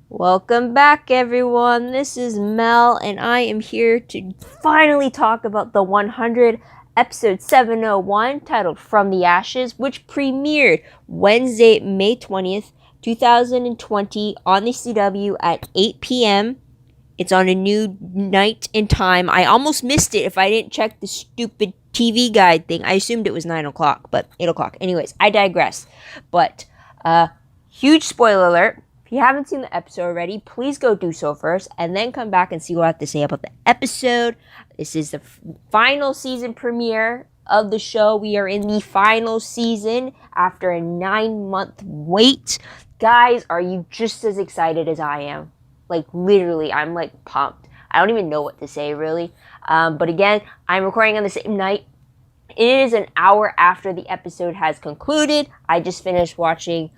Welcome back, everyone. This is Mel, and I am here to finally talk about the 100 episode 701 titled From the Ashes, which premiered Wednesday, May 20th, 2020 on the CW at 8 p.m. It's on a new night and time. I almost missed it if I didn't check the stupid TV guide thing. I assumed it was 9 o'clock, but 8 o'clock. Anyways, I digress. But, huge spoiler alert. If you haven't seen the episode already, please go do so first, and then come back and see what I have to say about the episode. This is the final season premiere of the show. We are in the final season after a 9-month wait. Guys, are you just as excited as I am? Like, literally, I'm, like, pumped. I don't even know what to say, really. But again, I'm recording on the same night. It is an hour after the episode has concluded. I just finished watching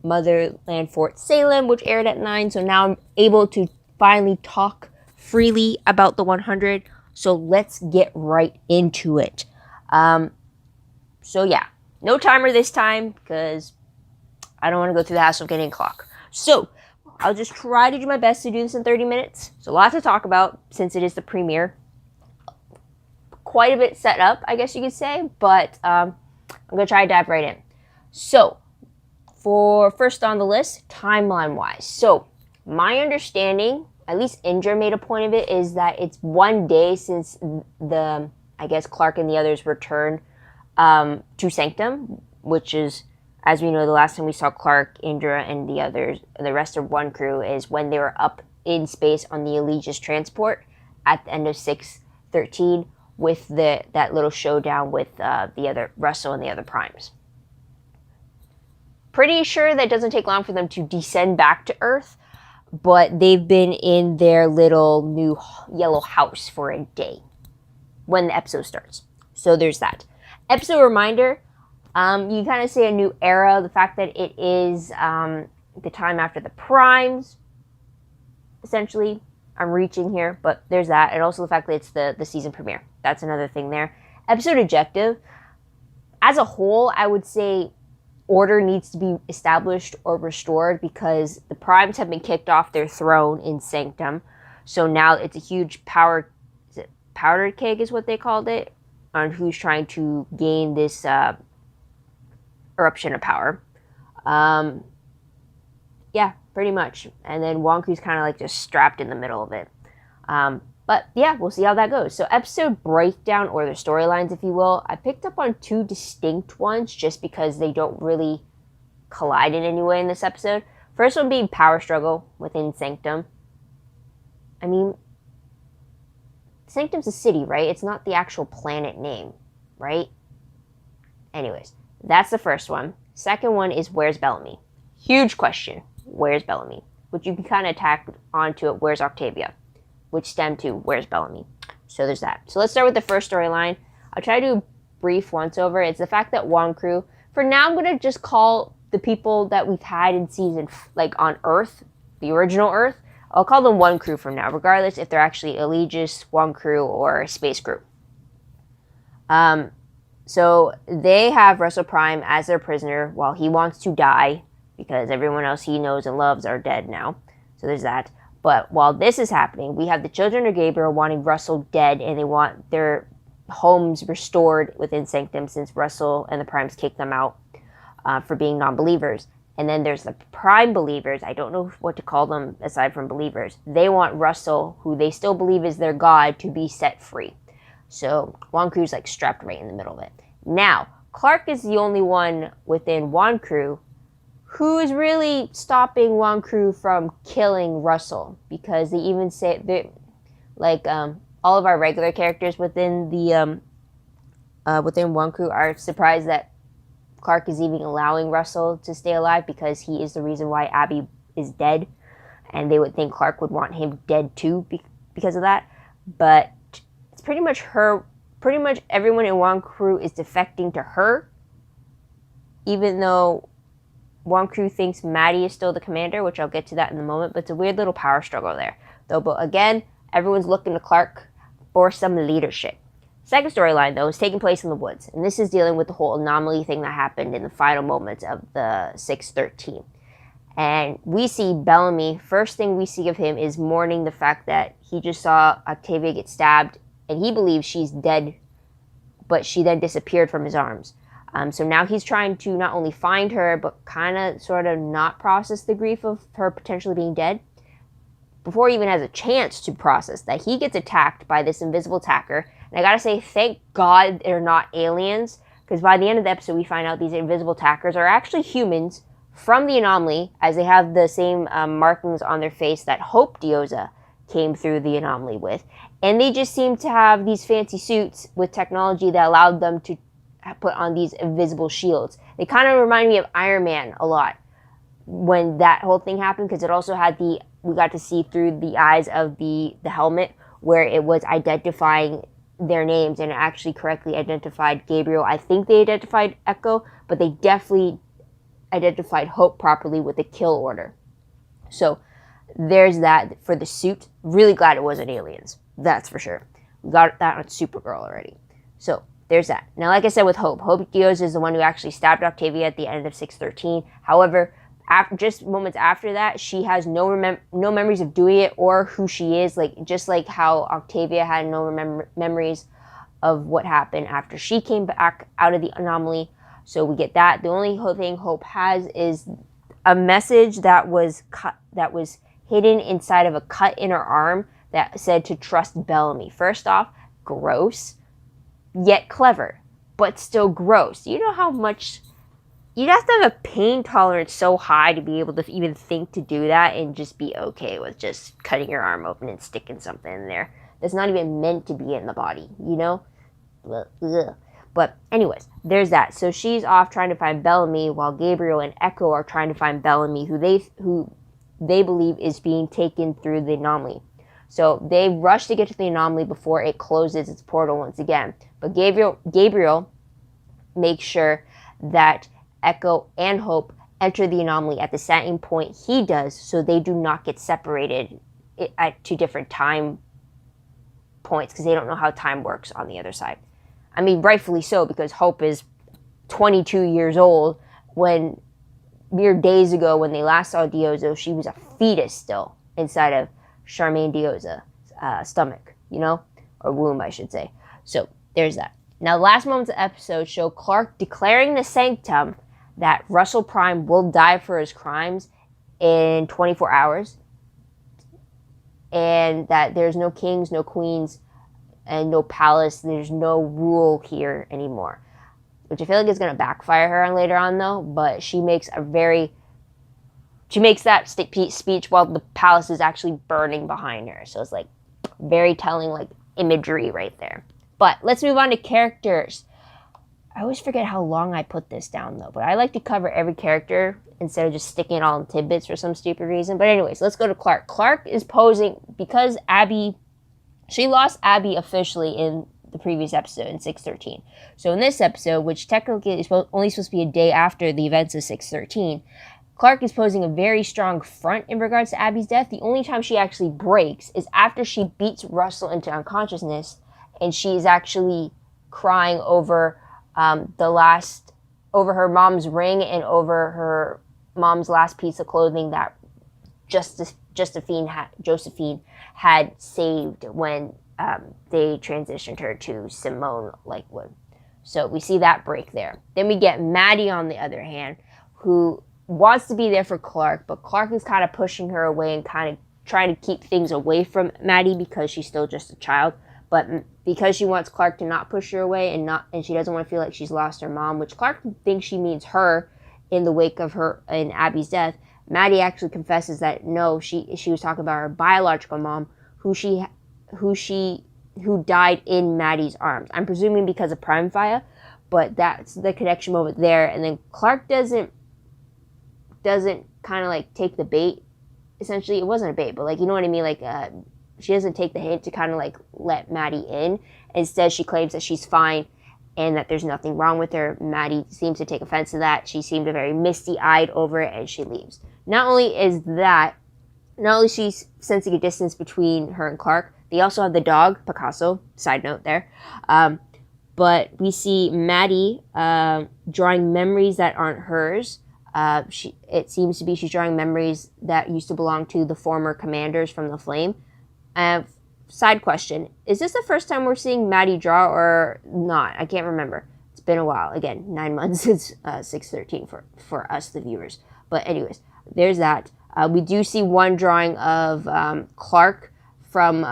Motherland Fort Salem, which aired at 9. So now I'm able to finally talk freely about the 100. So let's get right into it. So yeah, no timer this time because I don't want to go through the hassle of getting a clock. So I'll just try to do my best to do this in 30 minutes. So a lot to talk about since it is the premiere. Quite a bit set up, I guess you could say, but I'm going to try to dive right in. So, for first on the list, timeline-wise. So, my understanding, at least Indra made a point of it, is that it's one day since I guess, Clark and the others returned to Sanctum, which is, as we know, the last time we saw Clark, Indra, and the others, the rest of one crew, is when they were up in space on the Aegis transport at the end of 6-13 with that little showdown with the other Russell and the other primes. Pretty sure that doesn't take long for them to descend back to Earth, but they've been in their little new yellow house for a day when the episode starts. So there's that. Episode reminder, you kind of say a new era, the fact that it is the time after the primes, essentially. I'm reaching here, but there's that. And also the fact that it's the season premiere. That's another thing there. Episode objective. As a whole, I would say order needs to be established or restored because the primes have been kicked off their throne in Sanctum. So now it's a huge powder keg is what they called it, on who's trying to gain this eruption of power. Yeah, pretty much. And then Wonku's kind of like just strapped in the middle of it. But yeah, we'll see how that goes. So episode breakdown, or the storylines, if you will, I picked up on two distinct ones just because they don't really collide in any way in this episode. First one being power struggle within Sanctum. I mean, Sanctum's a city, right? It's not the actual planet name, right? Anyways, that's the first one. Second one is where's Bellamy? Huge question. Where's Bellamy? Which you can kind of tack onto it. Where's Octavia? Which stem to where's Bellamy? So there's that. So let's start with the first storyline. I'll try to do a brief once over. It's the fact that Wong Crew, for now I'm going to just call the people that we've had in season, like on Earth, the original Earth, I'll call them One Crew from now, regardless if they're actually Aegis, One Crew, or Space Crew. So they have Russell Prime as their prisoner while he wants to die because everyone else he knows and loves are dead now. So there's that. But while this is happening, we have the children of Gabriel wanting Russell dead, and they want their homes restored within Sanctum since Russell and the Primes kicked them out for being non-believers. And then there's the Prime believers. I don't know what to call them aside from believers. They want Russell, who they still believe is their god, to be set free. So Wan Crew's like strapped right in the middle of it. Now, Clark is the only one within Wan Crew who is really stopping Wan Crew from killing Russell, because they even say all of our regular characters within the within Wan Crew are surprised that Clark is even allowing Russell to stay alive because he is the reason why Abby is dead, and they would think Clark would want him dead too because of that. But it's pretty much everyone in Wan Crew is defecting to her, even though Wan Crew thinks Maddie is still the commander, which I'll get to that in a moment, but it's a weird little power struggle there. Though, but again, everyone's looking to Clark for some leadership. Second storyline, though, is taking place in the woods, and this is dealing with the whole anomaly thing that happened in the final moments of the 6-13. And we see Bellamy, first thing we see of him is mourning the fact that he just saw Octavia get stabbed, and he believes she's dead, but she then disappeared from his arms. So now he's trying to not only find her, but kind of sort of not process the grief of her potentially being dead, before he even has a chance to process that. He gets attacked by this invisible attacker. And I gotta say, thank God they're not aliens, because by the end of the episode, we find out these invisible attackers are actually humans from the anomaly, as they have the same markings on their face that Hope Dioza came through the anomaly with. And they just seem to have these fancy suits with technology that allowed them to put on these invisible shields. They kind of remind me of Iron Man a lot when that whole thing happened, because it also had we got to see through the eyes of the helmet, where it was identifying their names, and it actually correctly identified Gabriel. I think they identified Echo, but they definitely identified Hope properly with the kill order. So there's that for the suit. Really glad it wasn't aliens, that's for sure. We got that on Supergirl already. So there's that. Now, like I said with Hope Diaz is the one who actually stabbed Octavia at the end of 613. However, just moments after that, she has no memories of doing it or who she is. Just like how Octavia had no memories of what happened after she came back out of the anomaly. So we get that. The only thing Hope has is a message that was hidden inside of a cut in her arm that said to trust Bellamy. First off, gross, yet clever, but still gross. You know how much you'd have to have a pain tolerance so high to be able to even think to do that and just be okay with just cutting your arm open and sticking something in there that's not even meant to be in the body, you know? Ugh. But anyways, there's that. So she's off trying to find Bellamy, while Gabriel and Echo are trying to find Bellamy, who they believe is being taken through the anomaly. So they rush to get to the anomaly before it closes its portal once again. But Gabriel makes sure that Echo and Hope enter the anomaly at the same point he does, so they do not get separated at two different time points, because they don't know how time works on the other side. I mean, rightfully so, because Hope is 22 years old, when mere days ago when they last saw Dioza, she was a fetus still inside of Charmaine Dioza's stomach, you know? Or womb, I should say. So there's that. Now, the last moments of the episode show Clark declaring the Sanctum that Russell Prime will die for his crimes in 24 hours. And that there's no kings, no queens, and no palace. There's no rule here anymore. Which I feel like is going to backfire her on later on, though. But she makes that speech while the palace is actually burning behind her. So it's like very telling imagery right there. But let's move on to characters. I always forget how long I put this down, though. But I like to cover every character instead of just sticking it all in tidbits for some stupid reason. But anyways, let's go to Clark. Clark is posing because she lost Abby officially in the previous episode in 613. So in this episode, which technically is only supposed to be a day after the events of 613, Clark is posing a very strong front in regards to Abby's death. The only time she actually breaks is after she beats Russell into unconsciousness, and she's actually crying over over her mom's ring and over her mom's last piece of clothing that Josephine had saved when they transitioned her to Simone Lakewood. So we see that break there. Then we get Maddie, on the other hand, who wants to be there for Clark, but Clark is kind of pushing her away and kind of trying to keep things away from Maddie because she's still just a child. But because she wants Clark to not push her away and she doesn't want to feel like she's lost her mom, which Clark thinks she means her in the wake of her and Abby's death, Maddie actually confesses that no, she was talking about her biological mom, who died in Maddie's arms. I'm presuming because of Prime Fire, but that's the connection moment there. And then Clark doesn't kind of take the bait. Essentially, it wasn't a bait, but you know what I mean? She doesn't take the hint to kind of let Maddie in. Instead, she claims that she's fine and that there's nothing wrong with her. Maddie seems to take offense to that. She seemed very misty-eyed over it, and she leaves. Not only she's sensing a distance between her and Clark, they also have the dog, Picasso, side note there. But we see Maddie drawing memories that aren't hers It seems to be she's drawing memories that used to belong to the former commanders from the Flame. Side question, is this the first time we're seeing Maddie draw or not? I can't remember. It's been a while. Again, 9 months since 613 for us, the viewers. But anyways, there's that. We do see one drawing of Clark from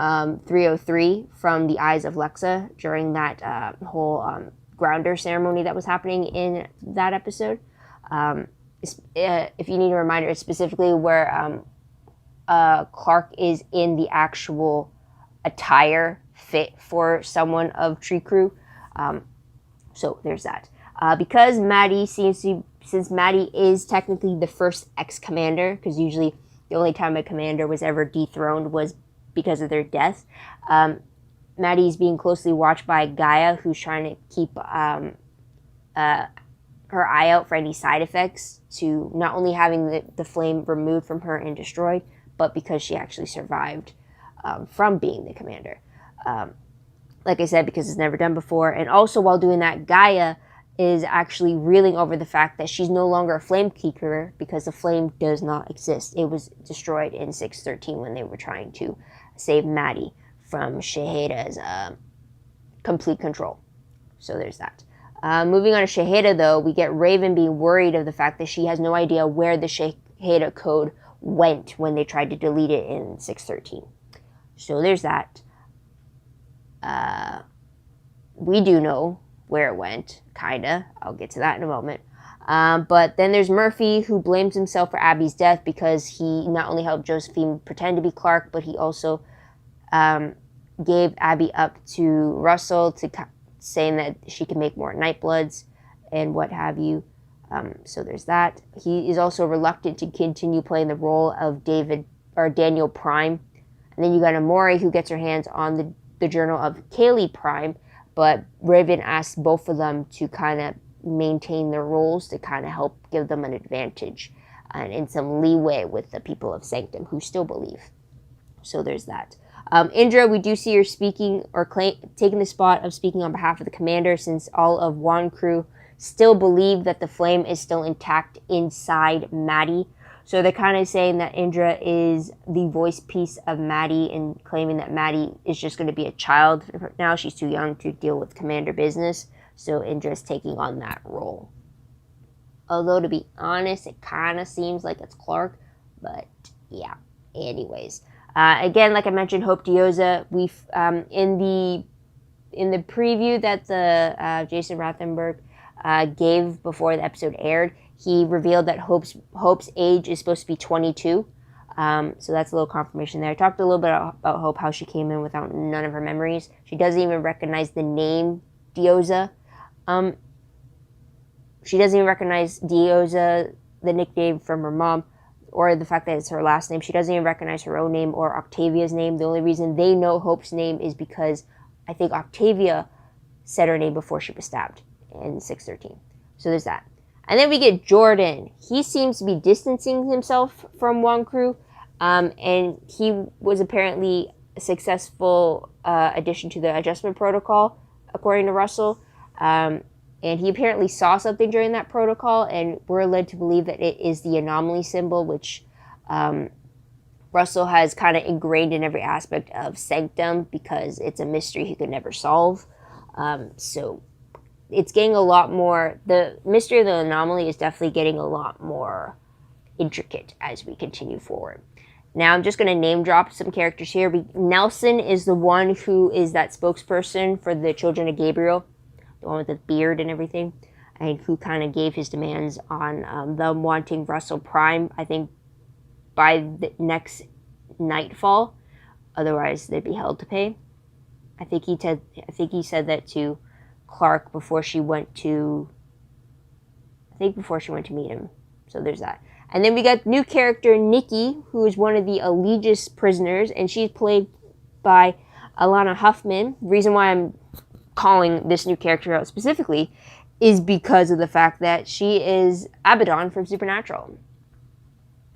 303 from the Eyes of Lexa during that whole grounder ceremony that was happening in that episode. If you need a reminder, it's specifically where Clark is in the actual attire fit for someone of Tree Crew. So there's that. Because Maddie since Maddie is technically the first ex-commander, because usually the only time a commander was ever dethroned was because of their death, Maddie's being closely watched by Gaia, who's trying to keep her eye out for any side effects to not only having the flame removed from her and destroyed, but because she actually survived from being the commander. Like I said, because it's never done before. And also while doing that, Gaia is actually reeling over the fact that she's no longer a flame keeper because the flame does not exist. It was destroyed in 613 when they were trying to save Maddie from Shaheda's complete control. So there's that. Moving on to Shaheda, though, we get Raven being worried of the fact that she has no idea where the Shaheda code went when they tried to delete it in 613. So there's that. We do know where it went, kinda. I'll get to that in a moment. But then there's Murphy, who blames himself for Abby's death because he not only helped Josephine pretend to be Clark, but he also gave Abby up to Russell, saying that she can make more Nightbloods and what have you. So there's that. He is also reluctant to continue playing the role of Daniel Prime. And then you got Amori, who gets her hands on the journal of Kaylee Prime, but Raven asks both of them to kind of maintain their roles to kind of help give them an advantage and in some leeway with the people of Sanctum who still believe. So there's that. Indra, we do see her speaking or taking the spot of speaking on behalf of the commander, since all of Wan crew still believe that the flame is still intact inside Maddie. So they're kind of saying that Indra is the voice piece of Maddie and claiming that Maddie is just going to be a child. Now she's too young to deal with commander business. So Indra's taking on that role. Although, to be honest, it kind of seems like it's Clark. But, yeah. Anyways. Again, like I mentioned, Hope Dioza, in the preview that the Jason Rothenberg gave before the episode aired, he revealed that Hope's age is supposed to be 22. So that's a little confirmation there. I talked a little bit about Hope, how she came in without none of her memories. She doesn't even recognize the name Dioza. She doesn't even recognize Dioza, the nickname from her mom, or the fact that it's her last name. She doesn't even recognize her own name or Octavia's name. The only reason they know Hope's name is because I think Octavia said her name before she was stabbed in 613. So there's that. And then we get Jordan. He seems to be distancing himself from Wan crew, and he was apparently a successful addition to the adjustment protocol, according to Russell. And he apparently saw something during that protocol, and we're led to believe that it is the anomaly symbol, which Russell has kind of ingrained in every aspect of Sanctum because it's a mystery he could never solve. So it's getting a lot more, the mystery of the anomaly is definitely getting a lot more intricate as we continue forward. Now I'm just going to name drop some characters here. Nelson is the one who is that spokesperson for the Children of Gabriel, the one with the beard and everything, and who kind of gave his demands on them wanting Russell Prime, I think, by the next nightfall. Otherwise, they'd be held to pay. I think he said that to Clark before she went to meet him. So there's that. And then we got new character Nikki, who is one of the Allegis prisoners, and she's played by Alana Huffman. The reason why I'm calling this new character out specifically is because of the fact that she is Abaddon from Supernatural.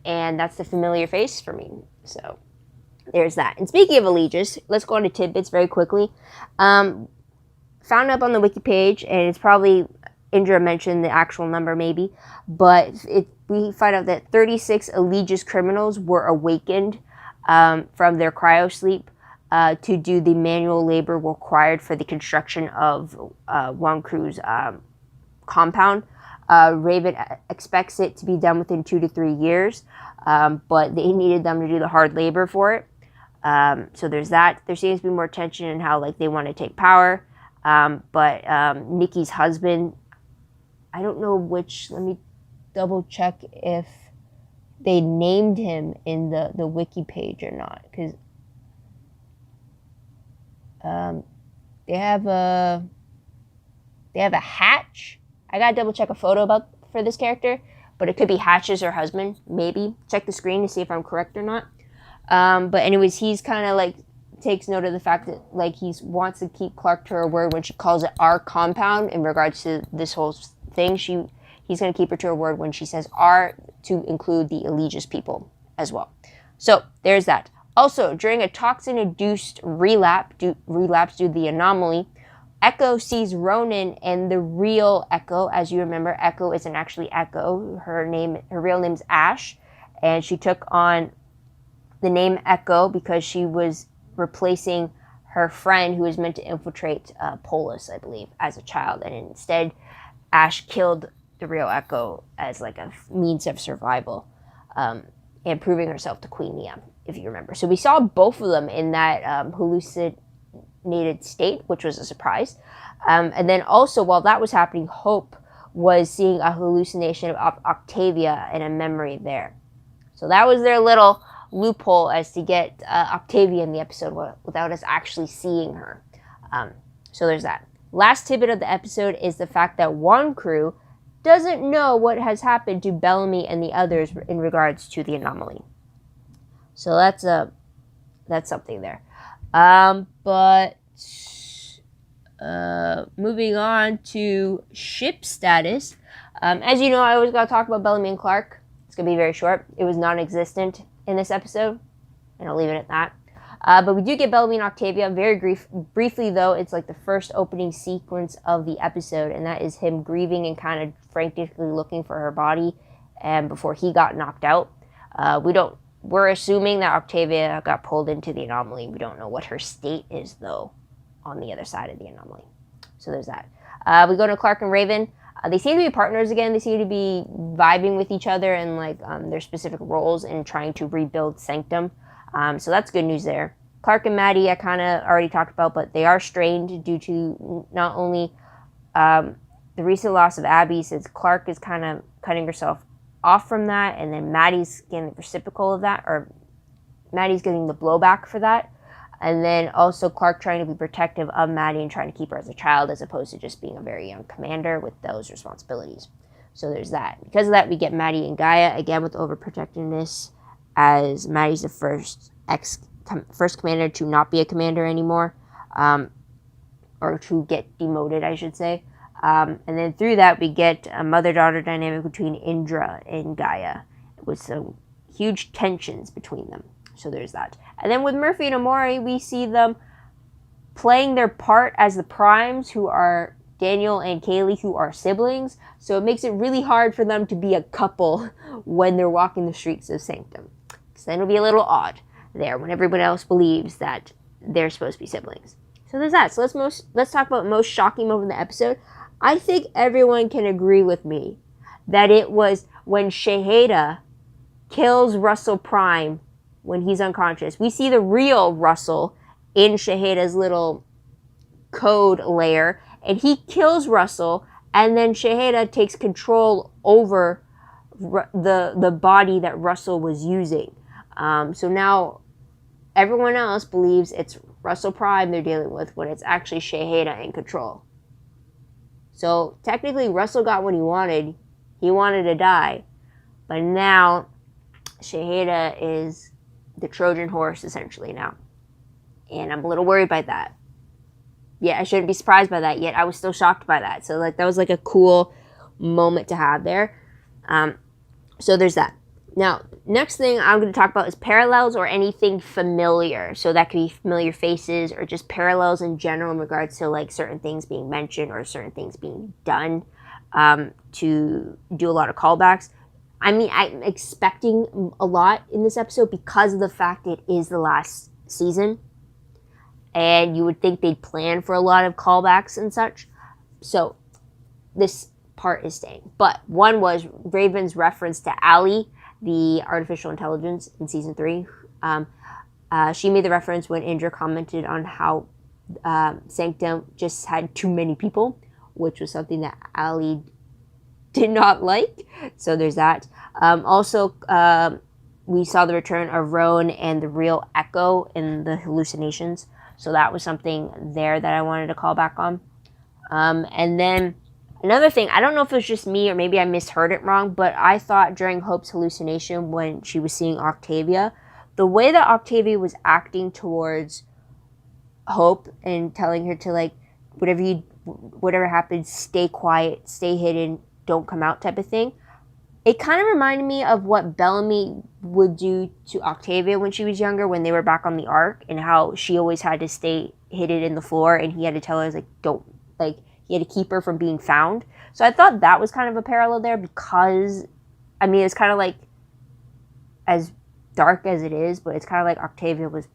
And that's the familiar face for me. So there's that. And speaking of Allegis, let's go on to tidbits very quickly. Found up on the wiki page, and it's probably, Indra mentioned the actual number maybe, but we find out that 36 Aegis criminals were awakened from their cryosleep to do the manual labor required for the construction of Wonkru's compound. Raven expects it to be done within 2 to 3 years, but they needed them to do the hard labor for it. So there's that. There seems to be more tension in how like they want to take power. But Nikki's husband, I don't know which, let me double check if they named him in the wiki page or not, because they have a Hatch. I gotta double check a photo for this character, but it could be Hatch's or husband, maybe. Check the screen to see if I'm correct or not. But anyways, he's kind of like takes note of the fact that like he wants to keep Clark to her word when she calls it our compound in regards to this whole thing. He's going to keep her to her word when she says our to include the Aegis people as well. So there's that. Also, during a toxin-induced relapse due to the anomaly, Echo sees Ronan and the real Echo. As you remember, Echo isn't actually Echo. Her real name's Ash, and she took on the name Echo because she was replacing her friend who was meant to infiltrate Polis, I believe, as a child. And instead, Ash killed the real Echo as like a means of survival and proving herself to Queen Nia, if you remember. So we saw both of them in that hallucinated state, which was a surprise. And then also, while that was happening, Hope was seeing a hallucination of Octavia and a memory there. So that was their little loophole as to get Octavia in the episode without us actually seeing her. So there's that. Last tidbit of the episode is the fact that Wonkru doesn't know what has happened to Bellamy and the others in regards to the anomaly. So that's something there. But moving on to ship status. As you know, I always got to talk about Bellamy and Clark. It's going to be very short. It was non-existent in this episode, and I'll leave it at that. But we do get Bellamy and Octavia very briefly, though. It's like the first opening sequence of the episode, and that is him grieving and kind of frantically looking for her body and before he got knocked out. We're assuming that Octavia got pulled into the anomaly. We don't know what her state is, though, on the other side of the anomaly. So there's that. We go to Clark and Raven. They seem to be partners again. They seem to be vibing with each other and like their specific roles in trying to rebuild Sanctum. So that's good news there. Clark and Maddie, I kind of already talked about, but they are strained due to not only the recent loss of Abby, since Clark is kind of cutting herself off from that, and then Maddie's getting the reciprocal of that, or Maddie's getting the blowback for that. And then also Clark trying to be protective of Maddie and trying to keep her as a child as opposed to just being a very young commander with those responsibilities. So there's that. Because of that, we get Maddie and Gaia, again with overprotectiveness, as Maddie's the first commander to not be a commander anymore, or to get demoted, I should say. And then through that, we get a mother-daughter dynamic between Indra and Gaia with some huge tensions between them. So there's that. And then with Murphy and Amori, we see them playing their part as the Primes, who are Daniel and Kaylee, who are siblings. So it makes it really hard for them to be a couple when they're walking the streets of Sanctum. So then it'll be a little odd there when everyone else believes that they're supposed to be siblings. So there's that. So let's talk about most shocking moment in the episode. I think everyone can agree with me that it was when Shaheda kills Russell Prime when he's unconscious. We see the real Russell in Shaheda's little code layer, and he kills Russell, and then Shaheda takes control over the body that Russell was using. So now everyone else believes it's Russell Prime they're dealing with when it's actually Shaheda in control. So technically Russell got what he wanted. He wanted to die. But now Shaheda is the Trojan horse essentially now. And I'm a little worried by that. Yeah, I shouldn't be surprised by that, yet I was still shocked by that. So like that was like a cool moment to have there. So there's that. Now, next thing I'm going to talk about is parallels or anything familiar. So that could be familiar faces or just parallels in general in regards to like certain things being mentioned or certain things being done to do a lot of callbacks. I mean, I'm expecting a lot in this episode because of the fact it is the last season. And you would think they'd plan for a lot of callbacks and such. So this part is staying. But one was Raven's reference to Allie, the artificial intelligence in season 3. She made the reference when Indra commented on how Sanctum just had too many people, which was something that Allie did not like. So there's that. Also, we saw the return of Roan and the real Echo in the hallucinations. So that was something there that I wanted to call back on. And then another thing, I don't know if it was just me or maybe I misheard it wrong, but I thought during Hope's hallucination when she was seeing Octavia, the way that Octavia was acting towards Hope and telling her to, like, whatever happens, stay quiet, stay hidden, don't come out type of thing, it kind of reminded me of what Bellamy would do to Octavia when she was younger, when they were back on the Ark, and how she always had to stay hidden in the floor, and he had to tell her, like, don't, like, he had to keep her from being found. So I thought that was kind of a parallel there because, I mean, it's kind of like, as dark as it is, but it's kind of like Octavia was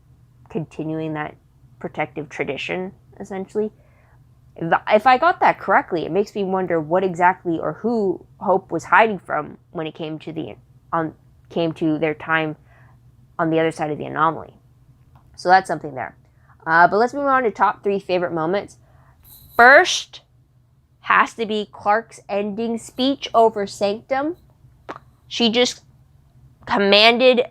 continuing that protective tradition, essentially. If I got that correctly, it makes me wonder what exactly or who Hope was hiding from when it came to their time on the other side of the anomaly. So that's something there. But let's move on to top 3 favorite moments. First has to be Clark's ending speech over Sanctum. She just commanded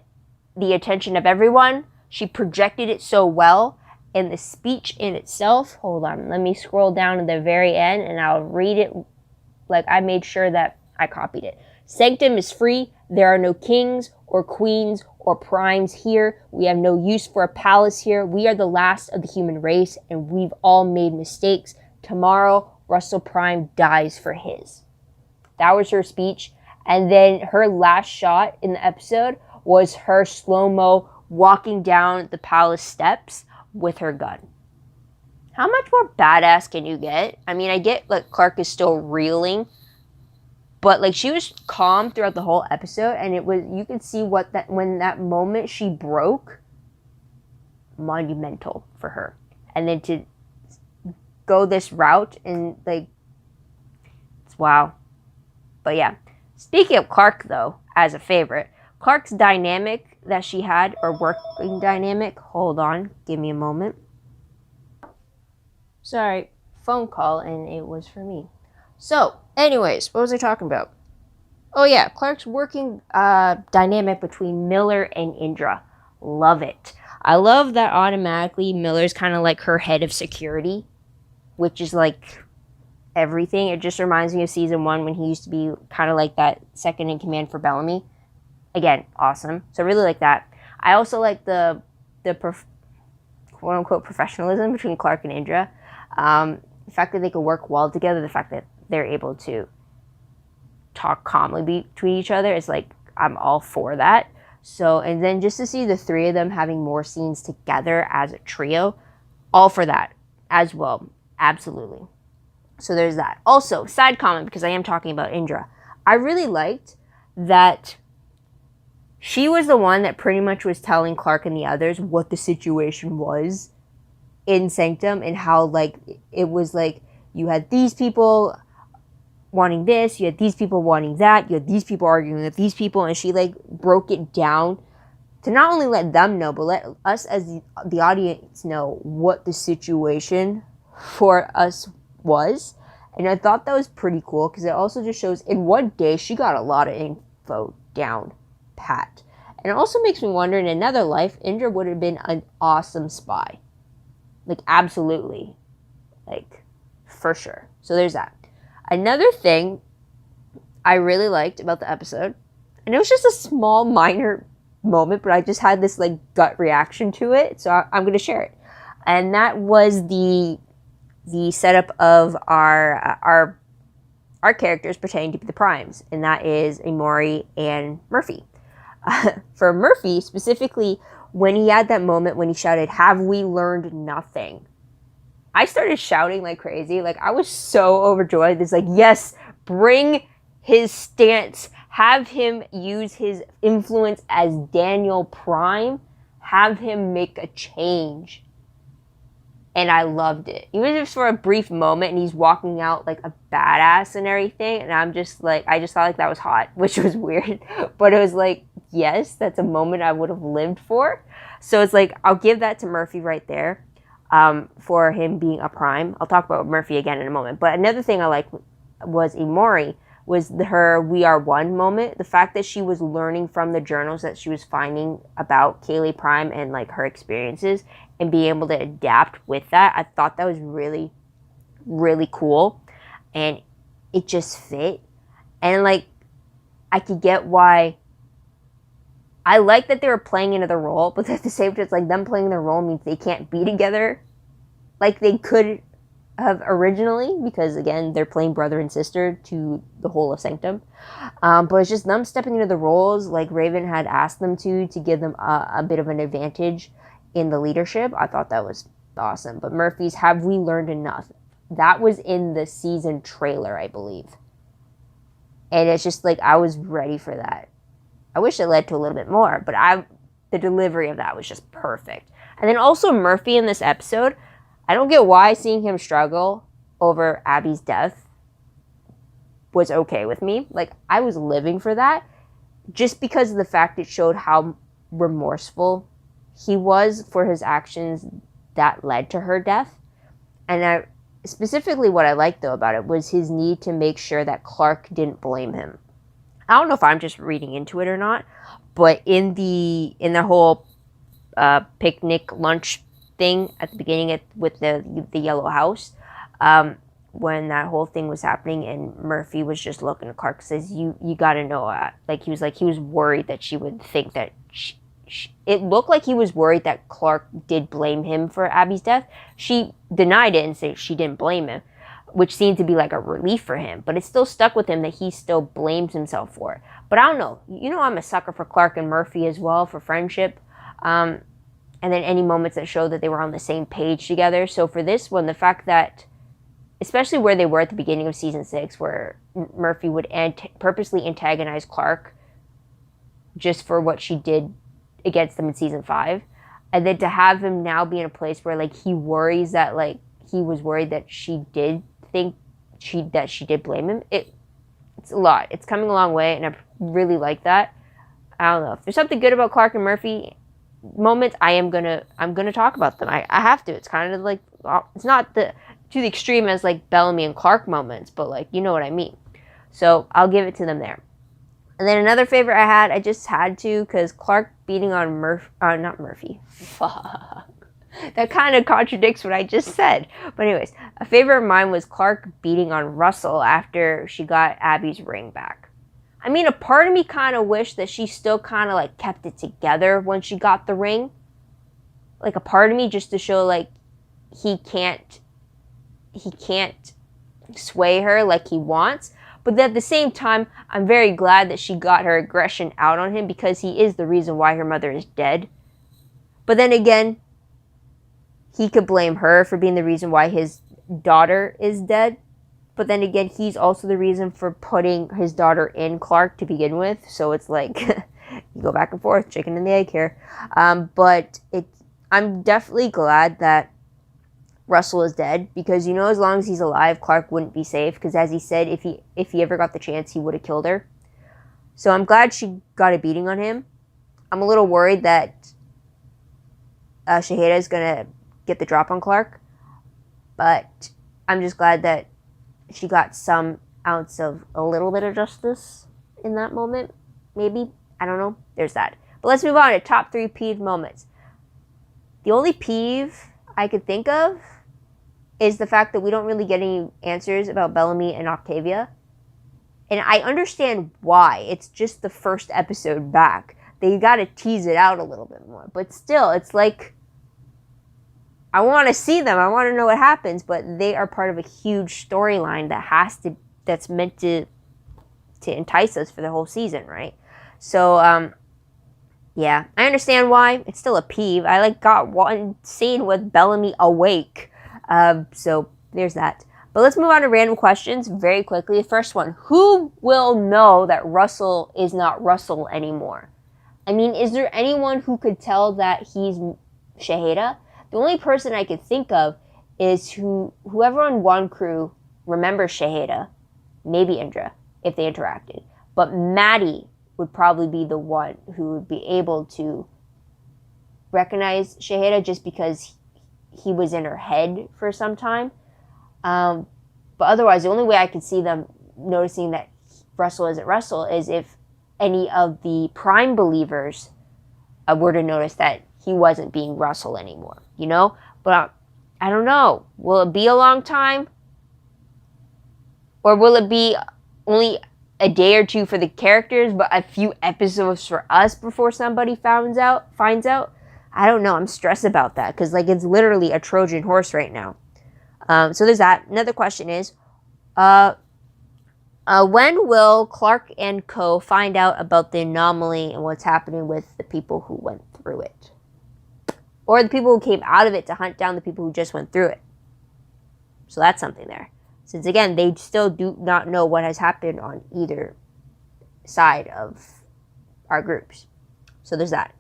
the attention of everyone. She projected it so well. And the speech in itself, hold on, let me scroll down to the very end and I'll read it like I made sure that I copied it. Sanctum is free. There are no kings or queens or primes here. We have no use for a palace here. We are the last of the human race and we've all made mistakes. Tomorrow, Russell Prime dies for his. That was her speech. And then her last shot in the episode was her slow-mo walking down the palace steps with her gun. How much more badass can you get? I mean, I get like Clark is still reeling, but like she was calm throughout the whole episode, and it was, you could see when that moment she broke, monumental for her. And then to go this route and like, it's wow. But yeah, speaking of Clark though, as a favorite, Clark's dynamic that she had, or working dynamic, hold on, give me a moment. Sorry, phone call, and it was for me. So, anyways, what was I talking about? Oh yeah, Clark's working dynamic between Miller and Indra. Love it. I love that automatically Miller's kind of like her head of security, which is like everything. It just reminds me of season 1 when he used to be kind of like that second in command for Bellamy. Again, awesome. So I really like that. I also like the quote-unquote professionalism between Clark and Indra. The fact that they could work well together, the fact that they're able to talk calmly between each other is like, I'm all for that. So, and then just to see the 3 of them having more scenes together as a trio, all for that as well. Absolutely. So there's that. Also, side comment, because I am talking about Indra. I really liked that she was the one that pretty much was telling Clark and the others what the situation was in Sanctum, and how like it was like you had these people wanting this, you had these people wanting that, you had these people arguing with these people, and she like broke it down to not only let them know, but let us as the audience know what the situation for us was. And I thought that was pretty cool because it also just shows in one day she got a lot of info down pat. And it also makes me wonder, in another life, Indra would have been an awesome spy. Like, absolutely. Like, for sure. So there's that. Another thing I really liked about the episode, and it was just a small, minor moment, but I just had this, like, gut reaction to it, so I'm going to share it. And that was the setup of our characters pretending to be the primes, and that is Amori and Murphy. For Murphy, specifically, when he had that moment when he shouted, "Have we learned nothing?" I started shouting like crazy. Like, I was so overjoyed. It's like, yes, bring his stance. have him use his influence as Daniel Prime, have him make a change. And I loved it. Even if it's for a brief moment and he's walking out like a badass and everything. And I'm just like, I just thought like that was hot, which was weird. But it was like, yes, that's a moment I would have lived for. So it's like, I'll give that to Murphy right there for him being a Prime. I'll talk about Murphy again in a moment. But another thing I liked was Emori, was her "We Are One" moment. The fact that she was learning from the journals that she was finding about Kaylee Prime and like her experiences and being able to adapt with that. I thought that was really, really cool. And it just fit. And like, I could get why. I like that they were playing into the role, but at the same time, it's like them playing their role means they can't be together like they could have originally, because again, they're playing brother and sister to the whole of Sanctum. But it's just them stepping into the roles like Raven had asked them to give them a bit of an advantage in the leadership. I thought that was awesome. But Murphy's "Have We Learned Enough?" That was in the season trailer, I believe. And it's just like, I was ready for that. I wish it led to a little bit more, but the delivery of that was just perfect. And then also Murphy in this episode, I don't get why seeing him struggle over Abby's death was okay with me. Like, I was living for that just because of the fact it showed how remorseful he was for his actions that led to her death. And specifically what I liked, though, about it was his need to make sure that Clark didn't blame him. I don't know if I'm just reading into it or not, but in the whole picnic lunch thing at the beginning with the yellow house, when that whole thing was happening and Murphy was just looking at Clark, says, you got to know, like he was worried that she would think that it looked like he was worried that Clark did blame him for Abby's death. She denied it and said she didn't blame him, which seemed to be like a relief for him, but it still stuck with him that he still blames himself for it. But I don't know. I'm a sucker for Clark and Murphy as well, for friendship. And then any moments that show that they were on the same page together. So for this one, the fact that, especially where they were at the beginning of season 6, where Murphy would purposely antagonize Clark just for what she did against them in season 5, and then to have him now be in a place where like he worries that like he was worried that she did think that she did blame him. It's a lot. It's coming a long way, and I really like that. I don't know if there's something good about Clark and Murphy moments. I'm gonna talk about them. I have to. It's kind of like, it's not to the extreme as like Bellamy and Clark moments, but like, you know what I mean. So I'll give it to them there. And then another favorite I just had to, because Clark beating on not Murphy. Fuck. That kind of contradicts what I just said. But anyways, a favorite of mine was Clark beating on Russell after she got Abby's ring back. I mean, a part of me kind of wished that she still kind of like kept it together when she got the ring. Like a part of me just to show like he can't sway her like he wants. But at the same time, I'm very glad that she got her aggression out on him, because he is the reason why her mother is dead. But then again, he could blame her for being the reason why his daughter is dead. But then again, he's also the reason for putting his daughter in Clark to begin with. So it's like, you go back and forth, chicken and the egg here. But I'm definitely glad that Russell is dead, because as long as he's alive, Clark wouldn't be safe, because as he said, if he ever got the chance, he would have killed her. So I'm glad she got a beating on him. I'm a little worried that Shaheda is gonna get the drop on Clark, but I'm just glad that she got some ounce of a little bit of justice in that moment. Maybe, I don't know. There's that. But let's move on to top 3 peeve moments. The only peeve I could think of is the fact that we don't really get any answers about Bellamy and Octavia. And I understand why. It's just the first episode back. They got to tease it out a little bit more. But still, it's like, I want to see them. I want to know what happens. But they are part of a huge storyline that's meant to entice us for the whole season, right? So, yeah, I understand why. It's still a peeve. I got one scene with Bellamy awake. So there's that. But let's move on to random questions very quickly. The first one, who will know that Russell is not Russell anymore? I mean, is there anyone who could tell that he's Shaheda? The only person I could think of is whoever on One Crew remembers Shaheda, maybe Indra, if they interacted. But Maddie would probably be the one who would be able to recognize Shaheda just because he was in her head for some time. But otherwise, the only way I could see them noticing that Russell isn't Russell is if any of the Prime believers were to notice that he wasn't being Russell anymore, you know? But I don't know. Will it be a long time? Or will it be only a day or two for the characters, but a few episodes for us before somebody finds out? I don't know. I'm stressed about that because, like, it's literally a Trojan horse right now. So there's that. Another question is, when will Clark and co. find out about the anomaly and what's happening with the people who went through it? Or the people who came out of it to hunt down the people who just went through it. So that's something there. Since, again, they still do not know what has happened on either side of our groups. So there's that.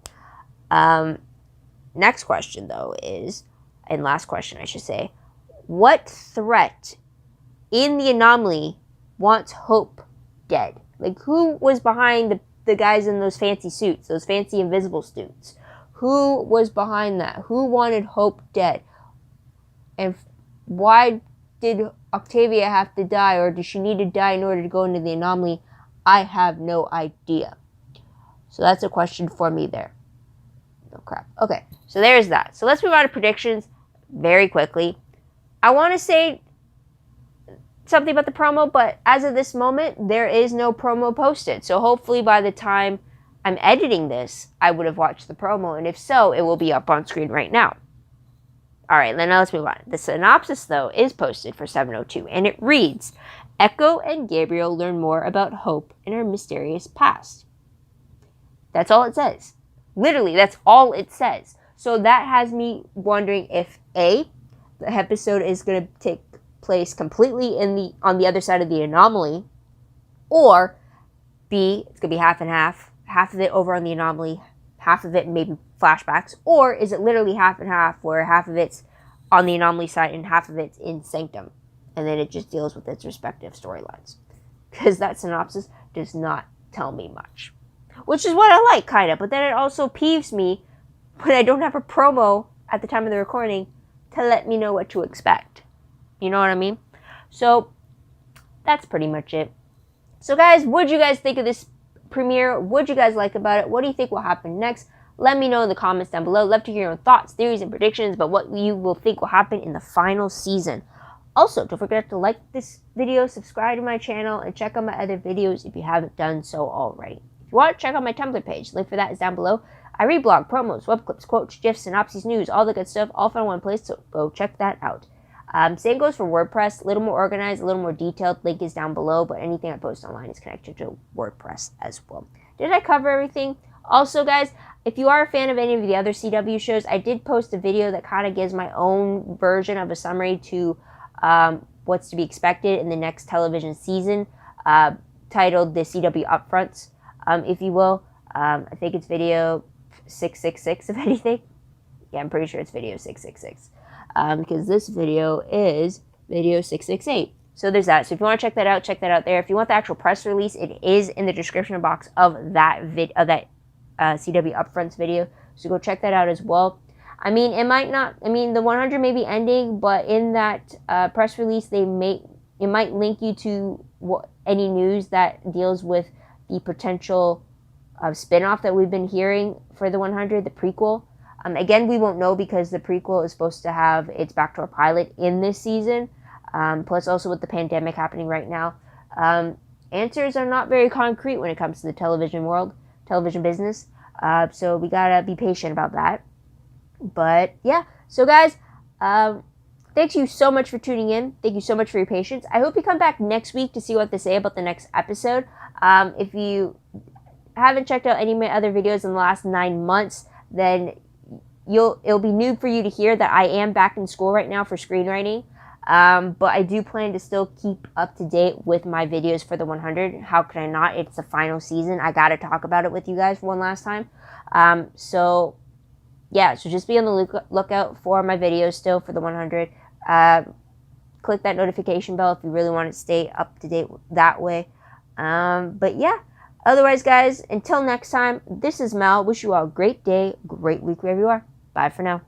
Next question, though, is, and last question, I should say, what threat in the anomaly wants Hope dead? Like, who was behind the guys in those fancy suits, those fancy invisible suits? Who was behind that? Who wanted Hope dead? And why did Octavia have to die, or did she need to die in order to go into the anomaly? I have no idea. So that's a question for me there. Oh, crap. Okay, so there's that. So let's move on to predictions very quickly. I want to say something about the promo, but as of this moment, there is no promo posted. So hopefully by the time I'm editing this, I would have watched the promo, and if so, it will be up on screen right now. Alright, then now let's move on. The synopsis, though, is posted for 702, and it reads, Echo and Gabriel learn more about Hope and her mysterious past. That's all it says. Literally, that's all it says. So that has me wondering if, A, the episode is going to take place completely on the other side of the anomaly, or B, it's going to be half and half of it over on the anomaly, half of it maybe flashbacks, or is it literally half and half where half of it's on the anomaly side and half of it's in Sanctum, and then it just deals with its respective storylines? Because that synopsis does not tell me much, which is what I like, kind of, but then it also peeves me when I don't have a promo at the time of the recording to let me know what to expect. You know what I mean? So that's pretty much it. So guys, what did you guys think of this premiere? What did you guys like about it? What do you think will happen next? Let me know in the comments down below. Love to hear your own thoughts, theories, and predictions about what you will think will happen in the final season. Also, don't forget to like this video, subscribe to my channel, and check out my other videos if you haven't done so already. If you want to check out my Tumblr page, link for that is down below. I read blog, promos, web clips, quotes, gifs, synopses, news, all the good stuff, all found in one place, so go check that out. Same goes for WordPress, a little more organized, a little more detailed. Link is down below, but anything I post online is connected to WordPress as well. Did I cover everything? Also, guys, if you are a fan of any of the other CW shows, I did post a video that kind of gives my own version of a summary to what's to be expected in the next television season, titled the CW Upfronts, if you will. I think it's video 666, if anything. Yeah, I'm pretty sure it's video 666. Because this video is video 668. So there's that. So if you want to check that out there. If you want the actual press release, it is in the description box of that CW Upfronts video. So go check that out as well. I mean, it might not, the 100 may be ending, but in that press release, it might link you to any news that deals with the potential spin-off that we've been hearing for the 100, the prequel. Again, we won't know because the prequel is supposed to have its backdoor pilot in this season. Plus also with the pandemic happening right now. Answers are not very concrete when it comes to the television world, television business. So we gotta be patient about that. But yeah, so guys, thank you so much for tuning in. Thank you so much for your patience. I hope you come back next week to see what they say about the next episode. If you haven't checked out any of my other videos in the last 9 months, then it'll be new for you to hear that I am back in school right now for screenwriting. But I do plan to still keep up to date with my videos for the 100. How could I not? It's the final season. I gotta talk about it with you guys one last time. So yeah, so just be on the lookout for my videos still for the 100. Click that notification bell if you really want to stay up to date that way. But yeah, otherwise, guys, until next time, this is Mel. Wish you all a great day, great week wherever you are. Bye for now.